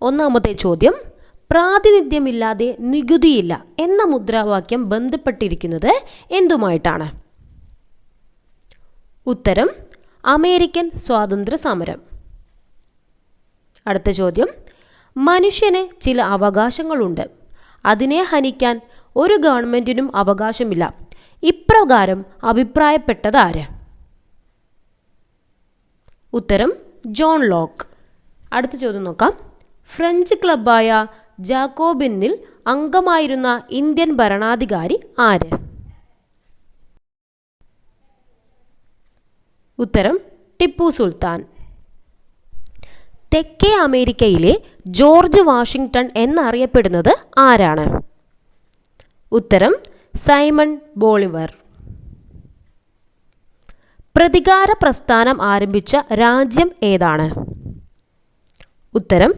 ഒന്നാമത്തെ ചോദ്യം, പ്രാതിനിധ്യമില്ലാതെ നികുതിയില്ല എന്ന മുദ്രാവാക്യം ബന്ധപ്പെട്ടിരിക്കുന്നത് എന്തുമായിട്ടാണ്? ഉത്തരം, അമേരിക്കൻ സ്വാതന്ത്ര്യ സമരം. അടുത്ത ചോദ്യം, മനുഷ്യന് ചില അവകാശങ്ങളുണ്ട്. അതിനെ ഹനിക്കാൻ ഒരു ഗവൺമെൻറ്റിനും അവകാശമില്ല. ഇപ്രകാരം അഭിപ്രായപ്പെട്ടത് ആര്? ഉത്തരം, ജോൺ ലോക്ക്. അടുത്ത ചോദ്യം നോക്കാം. ഫ്രഞ്ച് ക്ലബ്ബായ ജാക്കോബിനിൽ അംഗമായിരുന്ന ഇന്ത്യൻ ഭരണാധികാരി ആര്? ഉത്തരം, ടിപ്പു സുൽത്താൻ. തെക്കേ അമേരിക്കയിലെ ജോർജ് വാഷിംഗ്ടൺ എന്നറിയപ്പെടുന്നത് ആരാണ്? ഉത്തരം, സൈമൺ ബോളിവർ. പ്രതികാര പ്രസ്ഥാനം ആരംഭിച്ച രാജ്യം ഏതാണ്? ഉത്തരം,